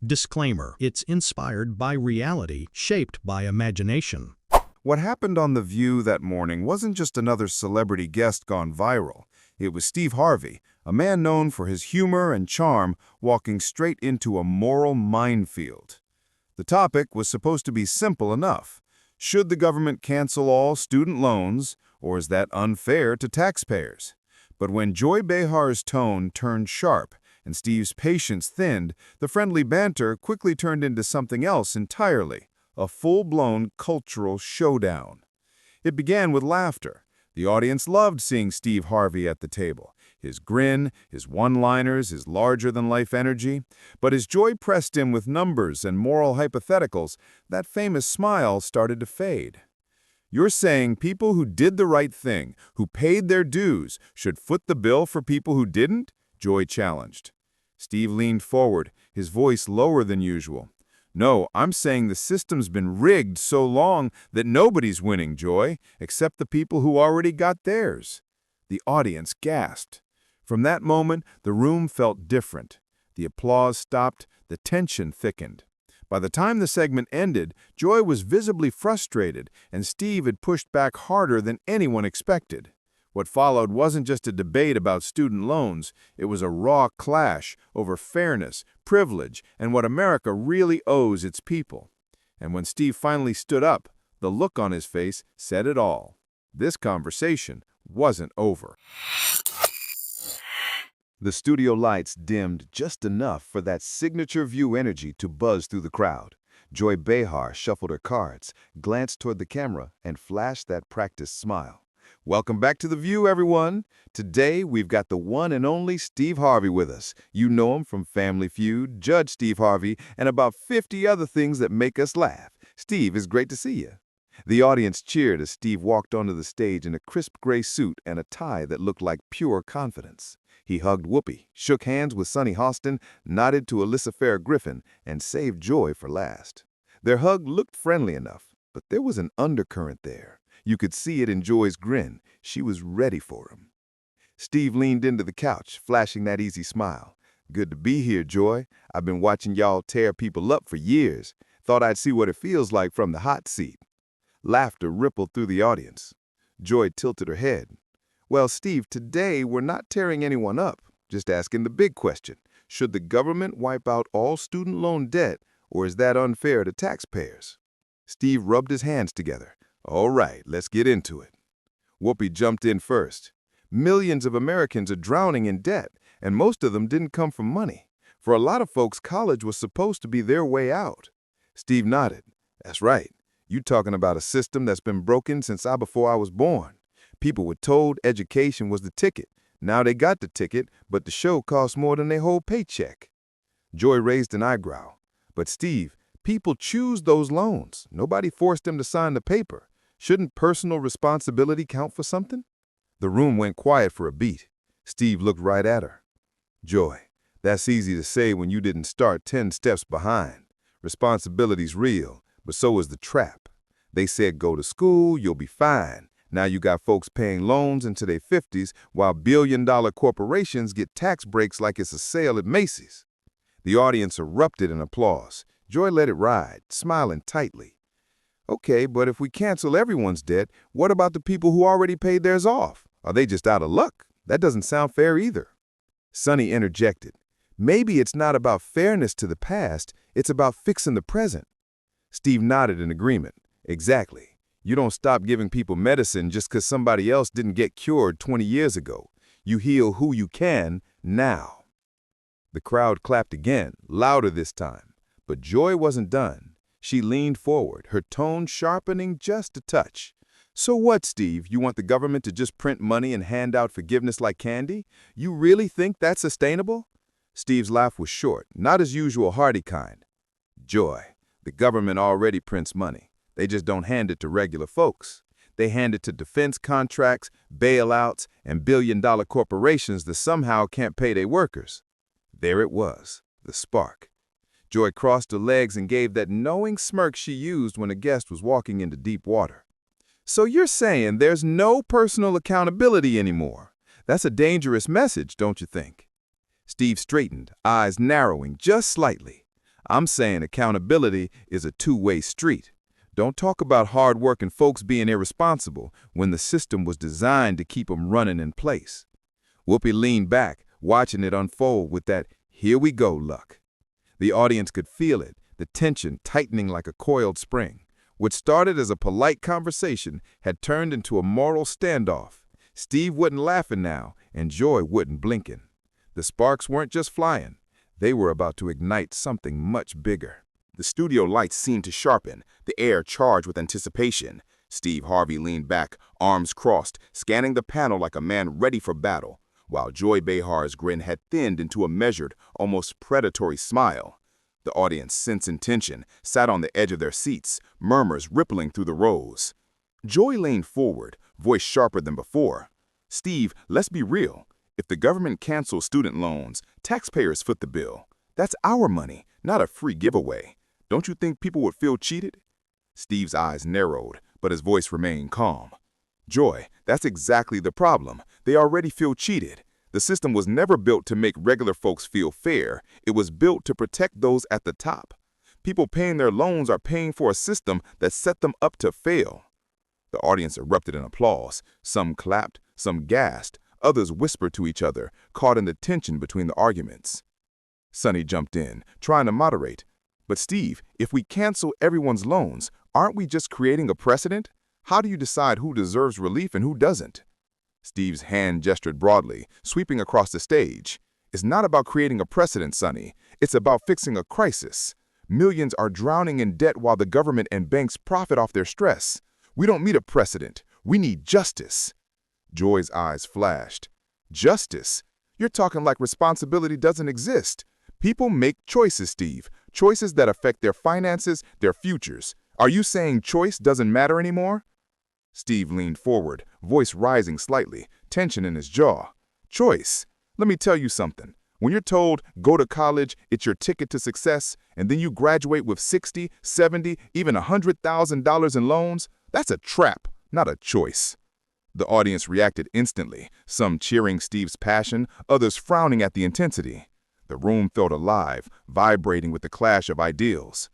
Disclaimer: it's inspired by reality, shaped by imagination. What happened on The View that morning wasn't just another celebrity guest gone viral. It was Steve Harvey, a man known for his humor and charm, walking straight into a moral minefield. The topic was supposed to be simple enough. Should the government cancel all student loans, or is that unfair to taxpayers? But when Joy Behar's tone turned sharp and Steve's patience thinned, the friendly banter quickly turned into something else entirely, a full-blown cultural showdown. It began with laughter. The audience loved seeing Steve Harvey at the table. His grin, his one-liners, his larger-than-life energy. But as Joy pressed him with numbers and moral hypotheticals, that famous smile started to fade. You're saying people who did the right thing, who paid their dues, should foot the bill for people who didn't? Joy challenged. Steve leaned forward, his voice lower than usual. No, I'm saying the system's been rigged so long that nobody's winning, Joy, except the people who already got theirs. The audience gasped. From that moment, the room felt different. The applause stopped, the tension thickened. By the time the segment ended, Joy was visibly frustrated, and Steve had pushed back harder than anyone expected. What followed wasn't just a debate about student loans, it was a raw clash over fairness, privilege, and what America really owes its people. And when Steve finally stood up, the look on his face said it all. This conversation wasn't over. The studio lights dimmed just enough for that signature View energy to buzz through the crowd. Joy Behar shuffled her cards, glanced toward the camera, and flashed that practiced smile. Welcome back to The View, everyone. Today, we've got the one and only Steve Harvey with us. You know him from Family Feud, Judge Steve Harvey, and about 50 other things that make us laugh. Steve, it's great to see you. The audience cheered as Steve walked onto the stage in a crisp gray suit and a tie that looked like pure confidence. He hugged Whoopi, shook hands with Sonny Hostin, nodded to Alyssa Fair Griffin, and saved Joy for last. Their hug looked friendly enough, but there was an undercurrent there. You could see it in Joy's grin. She was ready for him. Steve leaned into the couch, flashing that easy smile. Good to be here, Joy. I've been watching y'all tear people up for years. Thought I'd see what it feels like from the hot seat. Laughter rippled through the audience. Joy tilted her head. Well, Steve, today we're not tearing anyone up, just asking the big question. Should the government wipe out all student loan debt, or is that unfair to taxpayers? Steve rubbed his hands together. All right, let's get into it. Whoopi jumped in first. Millions of Americans are drowning in debt, and most of them didn't come from money. For a lot of folks, college was supposed to be their way out. Steve nodded. That's right. You're talking about a system that's been broken since before I was born. People were told education was the ticket. Now they got the ticket, but the show costs more than their whole paycheck. Joy raised an eyebrow. But Steve, people choose those loans. Nobody forced them to sign the paper. Shouldn't personal responsibility count for something? The room went quiet for a beat. Steve looked right at her. Joy, that's easy to say when you didn't start 10 steps behind. Responsibility's real, but so is the trap. They said go to school, you'll be fine. Now you got folks paying loans into their 50s while billion-dollar corporations get tax breaks like it's a sale at Macy's. The audience erupted in applause. Joy let it ride, smiling tightly. Okay, but if we cancel everyone's debt, what about the people who already paid theirs off? Are they just out of luck? That doesn't sound fair either. Sonny interjected. Maybe it's not about fairness to the past, it's about fixing the present. Steve nodded in agreement. Exactly. You don't stop giving people medicine just because somebody else didn't get cured 20 years ago. You heal who you can now. The crowd clapped again, louder this time. But Joy wasn't done. She leaned forward, her tone sharpening just a touch. So what, Steve? You want the government to just print money and hand out forgiveness like candy? You really think that's sustainable? Steve's laugh was short, not his usual hearty kind. Joy, the government already prints money. They just don't hand it to regular folks. They hand it to defense contracts, bailouts, and billion-dollar corporations that somehow can't pay their workers. There it was, the spark. Joy crossed her legs and gave that knowing smirk she used when a guest was walking into deep water. So you're saying there's no personal accountability anymore? That's a dangerous message, don't you think? Steve straightened, eyes narrowing just slightly. I'm saying accountability is a two-way street. Don't talk about hard-working folks being irresponsible when the system was designed to keep them running in place. Whoopi leaned back, watching it unfold with that "here we go" look. The audience could feel it, the tension tightening like a coiled spring. What started as a polite conversation had turned into a moral standoff. Steve wasn't laughing now, and Joy wasn't blinking. The sparks weren't just flying. They were about to ignite something much bigger. The studio lights seemed to sharpen, the air charged with anticipation. Steve Harvey leaned back, arms crossed, scanning the panel like a man ready for battle, while Joy Behar's grin had thinned into a measured, almost predatory smile. The audience, sensing tension, sat on the edge of their seats, murmurs rippling through the rows. Joy leaned forward, voice sharper than before. "Steve, let's be real. If the government cancels student loans, taxpayers foot the bill. That's our money, not a free giveaway. Don't you think people would feel cheated?" Steve's eyes narrowed, but his voice remained calm. "Joy, that's exactly the problem. They already feel cheated. The system was never built to make regular folks feel fair. It was built to protect those at the top. People paying their loans are paying for a system that set them up to fail." The audience erupted in applause. Some clapped, some gasped, others whispered to each other, caught in the tension between the arguments. Sonny jumped in, trying to moderate. "But Steve, if we cancel everyone's loans, aren't we just creating a precedent? How do you decide who deserves relief and who doesn't?" Steve's hand gestured broadly, sweeping across the stage. "It's not about creating a precedent, Sonny. It's about fixing a crisis. Millions are drowning in debt while the government and banks profit off their stress. We don't need a precedent. We need justice." Joy's eyes flashed. "Justice? You're talking like responsibility doesn't exist. People make choices, Steve. Choices that affect their finances, their futures. Are you saying choice doesn't matter anymore?" Steve leaned forward, voice rising slightly, tension in his jaw. "Choice? Let me tell you something. When you're told, go to college, it's your ticket to success, and then you graduate with $60, $70, even $100,000 in loans, that's a trap, not a choice." The audience reacted instantly, some cheering Steve's passion, others frowning at the intensity. The room felt alive, vibrating with the clash of ideals.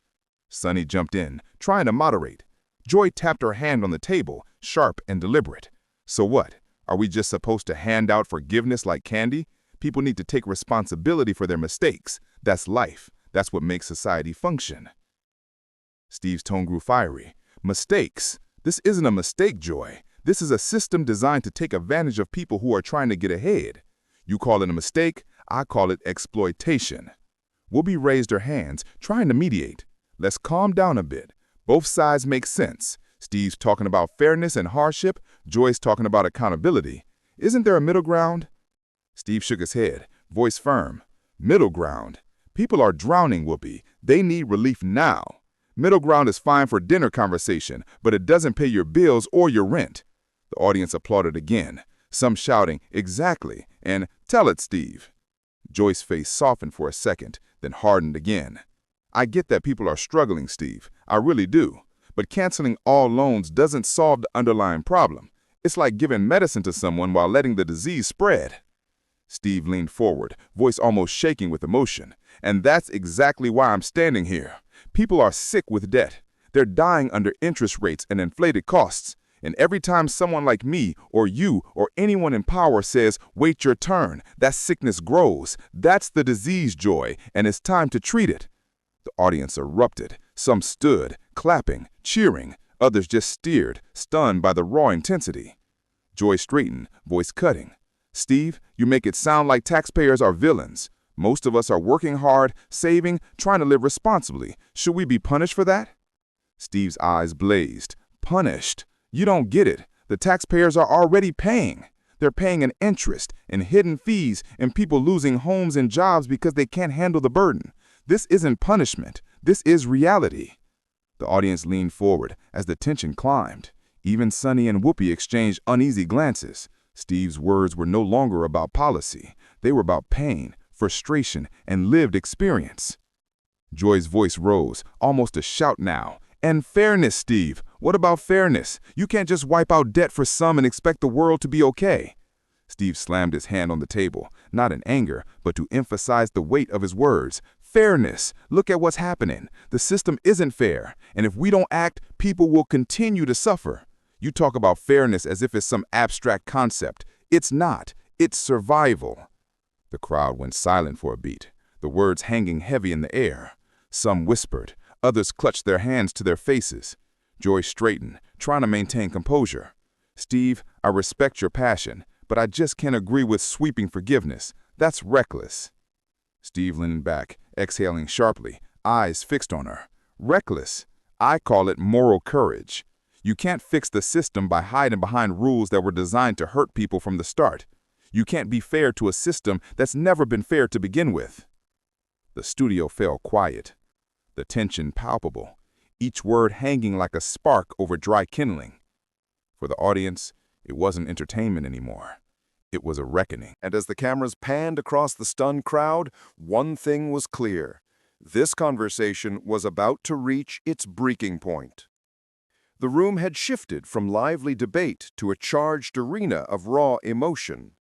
Sonny jumped in, trying to moderate. Joy tapped her hand on the table, sharp and deliberate. "So what? Are we just supposed to hand out forgiveness like candy? People need to take responsibility for their mistakes. That's life. That's what makes society function." Steve's tone grew fiery. "Mistakes? This isn't a mistake, Joy. This is a system designed to take advantage of people who are trying to get ahead. You call it a mistake, I call it exploitation." Whoopi raised her hands, trying to mediate. "Let's calm down a bit. Both sides make sense. Steve's talking about fairness and hardship. Joy's talking about accountability. Isn't there a middle ground?" Steve shook his head, voice firm. "Middle ground? People are drowning, Whoopi. They need relief now. Middle ground is fine for dinner conversation, but it doesn't pay your bills or your rent." The audience applauded again, some shouting, "Exactly," and "Tell it, Steve." Joy's face softened for a second, then hardened again. "I get that people are struggling, Steve. I really do. But canceling all loans doesn't solve the underlying problem. It's like giving medicine to someone while letting the disease spread." Steve leaned forward, voice almost shaking with emotion. "And that's exactly why I'm standing here. People are sick with debt. They're dying under interest rates and inflated costs. And every time someone like me or you or anyone in power says, 'Wait your turn,' that sickness grows. That's the disease, Joy, and it's time to treat it." The audience erupted. Some stood, clapping, cheering. Others just stared, stunned by the raw intensity. Joy straightened, voice cutting. "Steve, you make it sound like taxpayers are villains. Most of us are working hard, saving, trying to live responsibly. Should we be punished for that?" Steve's eyes blazed. "Punished? You don't get it. The taxpayers are already paying. They're paying in interest, in hidden fees, and people losing homes and jobs because they can't handle the burden. This isn't punishment. This is reality." The audience leaned forward as the tension climbed. Even Sonny and Whoopi exchanged uneasy glances. Steve's words were no longer about policy. They were about pain, frustration, and lived experience. Joy's voice rose, almost a shout now. "And fairness, Steve. What about fairness? You can't just wipe out debt for some and expect the world to be okay." Steve slammed his hand on the table, not in anger, but to emphasize the weight of his words. Fairness. Look at what's happening. The system isn't fair, and if we don't act, people will continue to suffer. You talk about fairness as if it's some abstract concept. It's not. It's survival. The crowd went silent for a beat, the words hanging heavy in the air. Some whispered, others clutched their hands to their faces. Joy straightened, trying to maintain composure. Steve, I respect your passion, but I just can't agree with sweeping forgiveness. That's reckless. Steve leaned back, exhaling sharply, eyes fixed on her. Reckless. I call it moral courage. You can't fix the system by hiding behind rules that were designed to hurt people from the start. You can't be fair to a system that's never been fair to begin with. The studio fell quiet, the tension palpable, each word hanging like a spark over dry kindling. For the audience, it wasn't entertainment anymore. It was a reckoning. And as the cameras panned across the stunned crowd, one thing was clear. This conversation was about to reach its breaking point. The room had shifted from lively debate to a charged arena of raw emotion.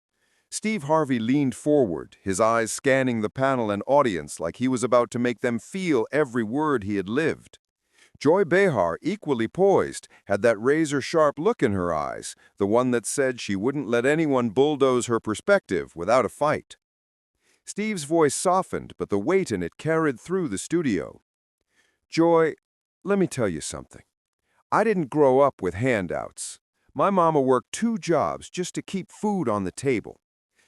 Steve Harvey leaned forward, his eyes scanning the panel and audience like he was about to make them feel every word he had lived. Joy Behar, equally poised, had that razor-sharp look in her eyes, the one that said she wouldn't let anyone bulldoze her perspective without a fight. Steve's voice softened, but the weight in it carried through the studio. Joy, let me tell you something. I didn't grow up with handouts. My mama worked 2 jobs just to keep food on the table.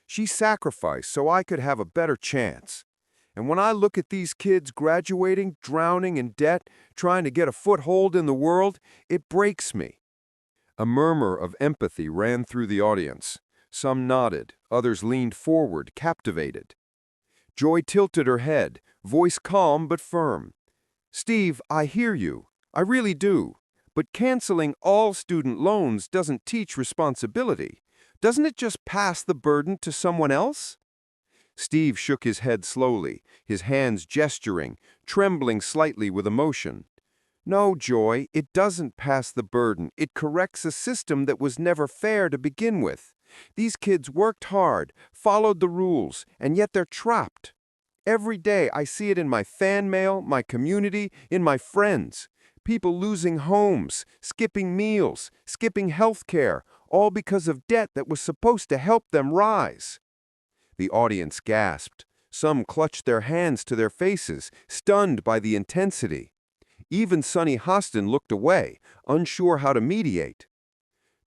She sacrificed so I could have a better chance. And when I look at these kids graduating, drowning in debt, trying to get a foothold in the world, it breaks me. A murmur of empathy ran through the audience. Some nodded, others leaned forward, captivated. Joy tilted her head, voice calm but firm. Steve, I hear you. I really do. But canceling all student loans doesn't teach responsibility. Doesn't it just pass the burden to someone else? Steve shook his head slowly, his hands gesturing, trembling slightly with emotion. No, Joy, it doesn't pass the burden. It corrects a system that was never fair to begin with. These kids worked hard, followed the rules, and yet they're trapped. Every day I see it in my fan mail, my community, in my friends. People losing homes, skipping meals, skipping health care, all because of debt that was supposed to help them rise. The audience gasped. Some clutched their hands to their faces, stunned by the intensity. Even Sonny Hostin looked away, unsure how to mediate.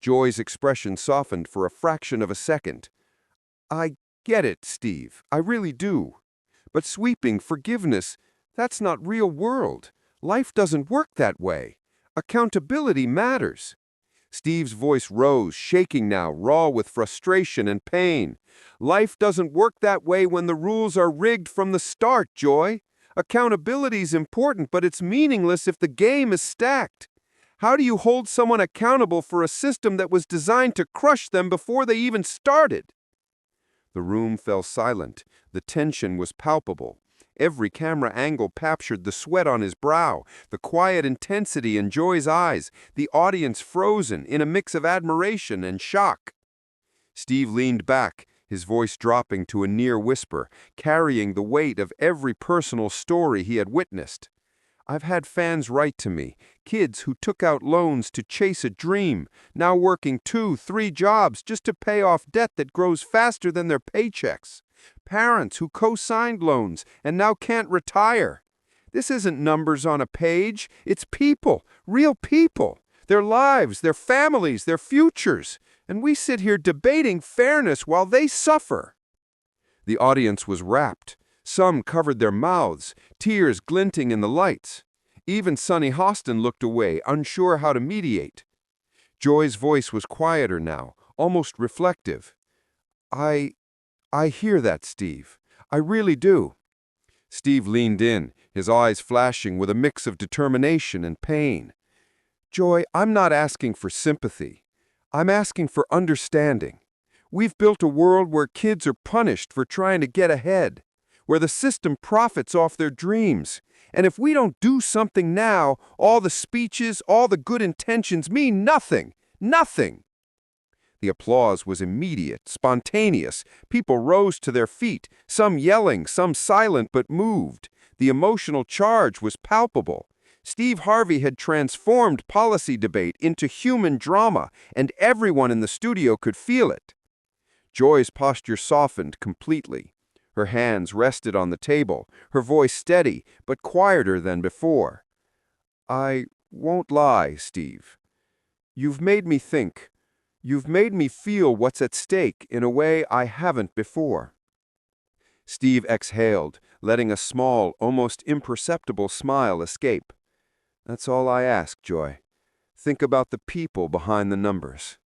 Joy's expression softened for a fraction of a second. I get it, Steve. I really do. But sweeping forgiveness, that's not real world. Life doesn't work that way. Accountability matters. Steve's voice rose, shaking now, raw with frustration and pain. Life doesn't work that way when the rules are rigged from the start, Joy. Accountability's important, but it's meaningless if the game is stacked. How do you hold someone accountable for a system that was designed to crush them before they even started? The room fell silent. The tension was palpable. Every camera angle captured the sweat on his brow, the quiet intensity in Joy's eyes, the audience frozen in a mix of admiration and shock. Steve leaned back, his voice dropping to a near whisper, carrying the weight of every personal story he had witnessed. I've had fans write to me, kids who took out loans to chase a dream, now working 2, 3 jobs just to pay off debt that grows faster than their paychecks. Parents who co-signed loans and now can't retire. This isn't numbers on a page. It's people, real people, their lives, their families, their futures. And we sit here debating fairness while they suffer. The audience was rapt. Some covered their mouths, tears glinting in the lights. Even Sonny Hostin looked away, unsure how to mediate. Joy's voice was quieter now, almost reflective. I hear that, Steve. I really do. Steve leaned in, his eyes flashing with a mix of determination and pain. Joy, I'm not asking for sympathy. I'm asking for understanding. We've built a world where kids are punished for trying to get ahead, where the system profits off their dreams. And if we don't do something now, all the speeches, all the good intentions mean nothing. Nothing. The applause was immediate, spontaneous. People rose to their feet, some yelling, some silent but moved. The emotional charge was palpable. Steve Harvey had transformed policy debate into human drama, and everyone in the studio could feel it. Joy's posture softened completely. Her hands rested on the table, her voice steady, but quieter than before. "I won't lie, Steve. You've made me think. You've made me feel what's at stake in a way I haven't before." Steve exhaled, letting a small, almost imperceptible smile escape. "That's all I ask, Joy. Think about the people behind the numbers.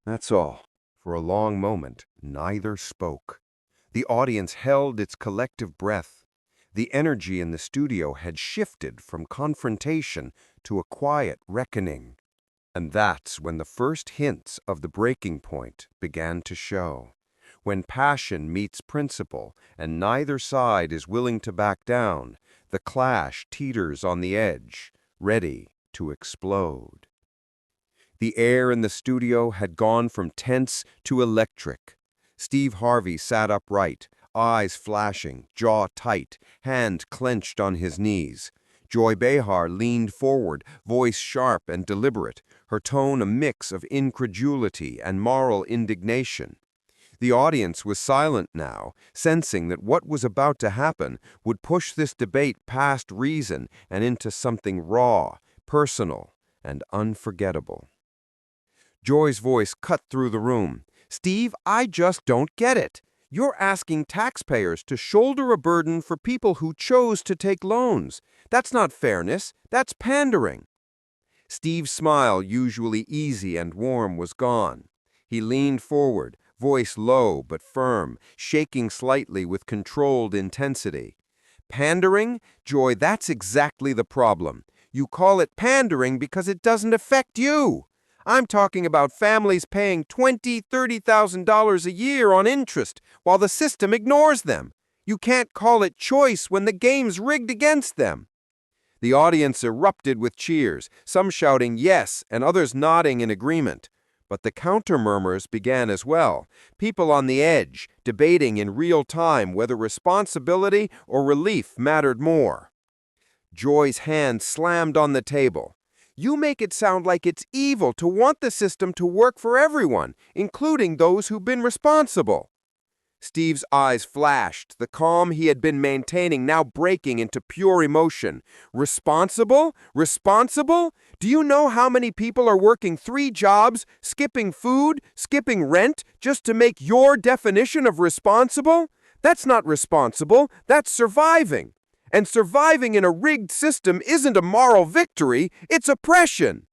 That's all." For a long moment, neither spoke. The audience held its collective breath. The energy in the studio had shifted from confrontation to a quiet reckoning. And that's when the first hints of the breaking point began to show. When passion meets principle and neither side is willing to back down, the clash teeters on the edge, ready to explode. The air in the studio had gone from tense to electric. Steve Harvey sat upright, eyes flashing, jaw tight, hand clenched on his knees. Joy Behar leaned forward, voice sharp and deliberate, her tone a mix of incredulity and moral indignation. The audience was silent now, sensing that what was about to happen would push this debate past reason and into something raw, personal, and unforgettable. Joy's voice cut through the room. "Steve, I just don't get it. You're asking taxpayers to shoulder a burden for people who chose to take loans. That's not fairness. That's pandering." Steve's smile, usually easy and warm, was gone. He leaned forward, voice low but firm, shaking slightly with controlled intensity. "Pandering? Joy, that's exactly the problem. You call it pandering because it doesn't affect you. I'm talking about families paying $20,000, $30,000 a year on interest while the system ignores them. You can't call it choice when the game's rigged against them." The audience erupted with cheers, some shouting yes and others nodding in agreement. But the counter-murmurs began as well, people on the edge, debating in real time whether responsibility or relief mattered more. Joy's hand slammed on the table. "You make it sound like it's evil to want the system to work for everyone, including those who've been responsible." Steve's eyes flashed, the calm he had been maintaining now breaking into pure emotion. "Responsible? Responsible? Do you know how many people are working 3 jobs, skipping food, skipping rent, just to make your definition of responsible? That's not responsible, that's surviving. And surviving in a rigged system isn't a moral victory, it's oppression."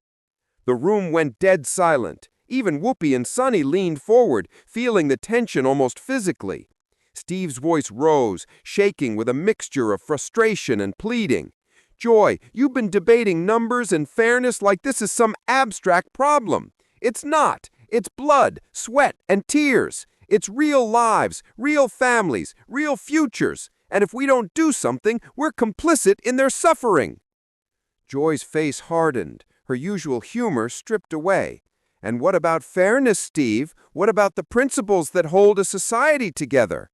The room went dead silent. Even Whoopi and Sonny leaned forward, feeling the tension almost physically. Steve's voice rose, shaking with a mixture of frustration and pleading. "Joy, you've been debating numbers and fairness like this is some abstract problem. It's not. It's blood, sweat, and tears. It's real lives, real families, real futures. And if we don't do something, we're complicit in their suffering." Joy's face hardened, her usual humor stripped away. "And what about fairness, Steve? What about the principles that hold a society together?"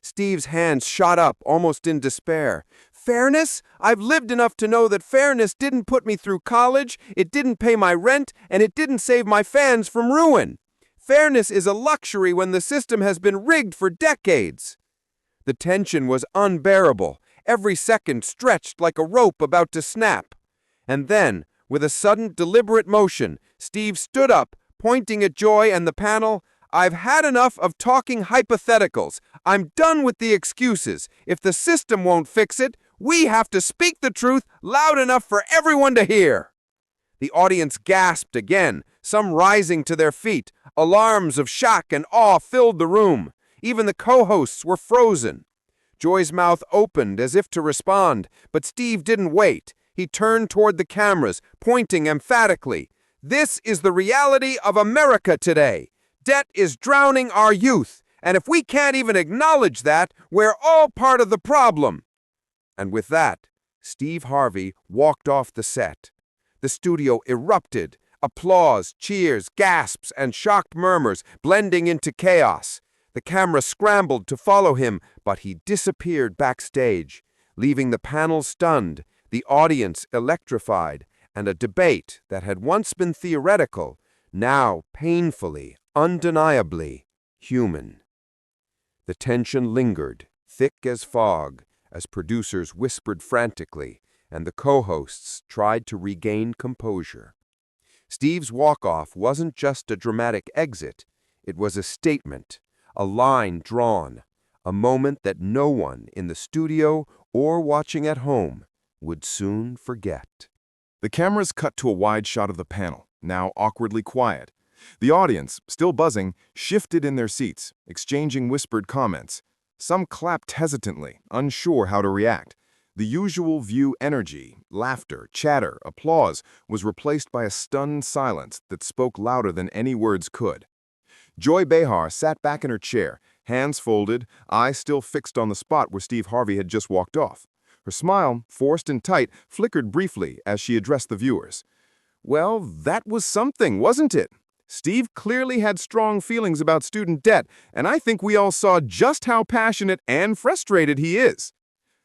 Steve's hands shot up, almost in despair. "Fairness? I've lived enough to know that fairness didn't put me through college, it didn't pay my rent, and it didn't save my fans from ruin. Fairness is a luxury when the system has been rigged for decades." The tension was unbearable, every second stretched like a rope about to snap. And then, with a sudden, deliberate motion, Steve stood up, pointing at Joy and the panel. "I've had enough of talking hypotheticals. I'm done with the excuses. If the system won't fix it, we have to speak the truth loud enough for everyone to hear." The audience gasped again, some rising to their feet. Alarms of shock and awe filled the room. Even the co-hosts were frozen. Joy's mouth opened as if to respond, but Steve didn't wait. He turned toward the cameras, pointing emphatically. "This is the reality of America today. Debt is drowning our youth, and if we can't even acknowledge that, we're all part of the problem." And with that, Steve Harvey walked off the set. The studio erupted, applause, cheers, gasps, and shocked murmurs blending into chaos. The camera scrambled to follow him, but he disappeared backstage, leaving the panel stunned, the audience electrified, and a debate that had once been theoretical, now painfully, undeniably human. The tension lingered, thick as fog, as producers whispered frantically, and the co-hosts tried to regain composure. Steve's walk-off wasn't just a dramatic exit, it was a statement, a line drawn, a moment that no one in the studio or watching at home would soon forget. The cameras cut to a wide shot of the panel, now awkwardly quiet. The audience, still buzzing, shifted in their seats, exchanging whispered comments. Some clapped hesitantly, unsure how to react. The usual view energy, laughter, chatter, applause was replaced by a stunned silence that spoke louder than any words could. Joy Behar sat back in her chair, hands folded, eyes still fixed on the spot where Steve Harvey had just walked off. Her smile, forced and tight, flickered briefly as she addressed the viewers. Well, that was something, wasn't it? Steve clearly had strong feelings about student debt, and I think we all saw just how passionate and frustrated he is.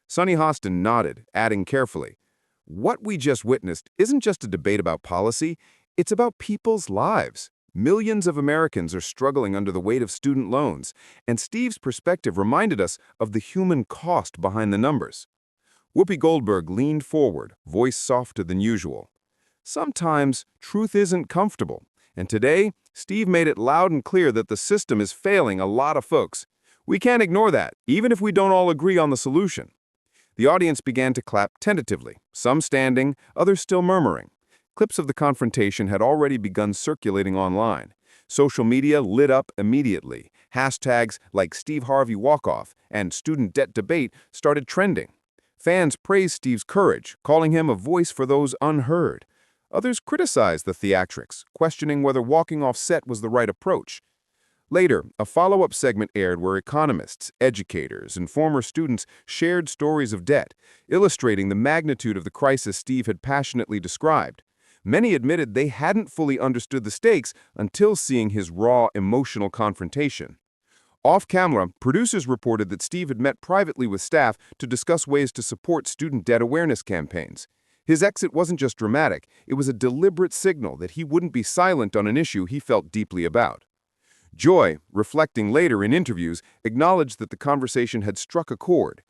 Sonny Hostin nodded, adding carefully, "What we just witnessed isn't just a debate about policy, it's about people's lives. Millions of Americans are struggling under the weight of student loans, and Steve's perspective reminded us of the human cost behind the numbers." Whoopi Goldberg leaned forward, voice softer than usual. "Sometimes truth isn't comfortable, and today Steve made it loud and clear that the system is failing a lot of folks. We can't ignore that, even if we don't all agree on the solution." The audience began to clap tentatively, some standing, others still murmuring. Clips of the confrontation had already begun circulating online. Social media lit up immediately. Hashtags like Steve Harvey walk-off and student debt debate started trending. Fans praised Steve's courage, calling him a voice for those unheard. Others criticized the theatrics, questioning whether walking off set was the right approach. Later, a follow-up segment aired where economists, educators, and former students shared stories of debt, illustrating the magnitude of the crisis Steve had passionately described. Many admitted they hadn't fully understood the stakes until seeing his raw, emotional confrontation. Off-camera, producers reported that Steve had met privately with staff to discuss ways to support student debt awareness campaigns. His exit wasn't just dramatic, it was a deliberate signal that he wouldn't be silent on an issue he felt deeply about. Joy, reflecting later in interviews, acknowledged that the conversation had struck a chord.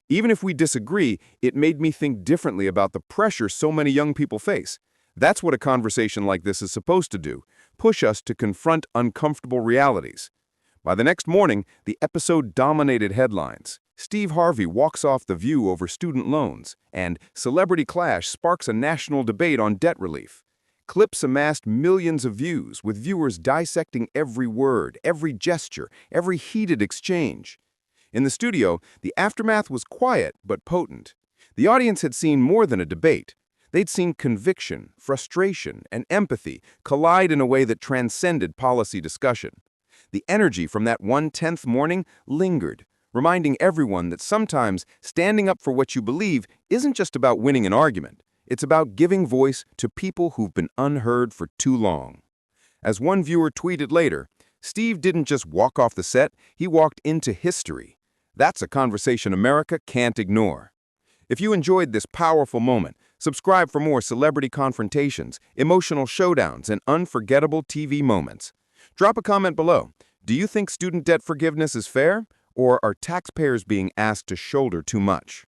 "Even if we disagree, it made me think differently about the pressure so many young people face. That's what a conversation like this is supposed to do, push us to confront uncomfortable realities." By the next morning, the episode dominated headlines. Steve Harvey walks off the View over student loans, and Celebrity Clash sparks a national debate on debt relief. Clips amassed millions of views, with viewers dissecting every word, every gesture, every heated exchange. In the studio, the aftermath was quiet but potent. The audience had seen more than a debate. They'd seen conviction, frustration, and empathy collide in a way that transcended policy discussion. The energy from that 1/10th morning lingered, reminding everyone that sometimes standing up for what you believe isn't just about winning an argument. It's about giving voice to people who've been unheard for too long. As one viewer tweeted later, Steve didn't just walk off the set, he walked into history. That's a conversation America can't ignore. If you enjoyed this powerful moment, subscribe for more celebrity confrontations, emotional showdowns, and unforgettable TV moments. Drop a comment below. Do you think student debt forgiveness is fair, or are taxpayers being asked to shoulder too much?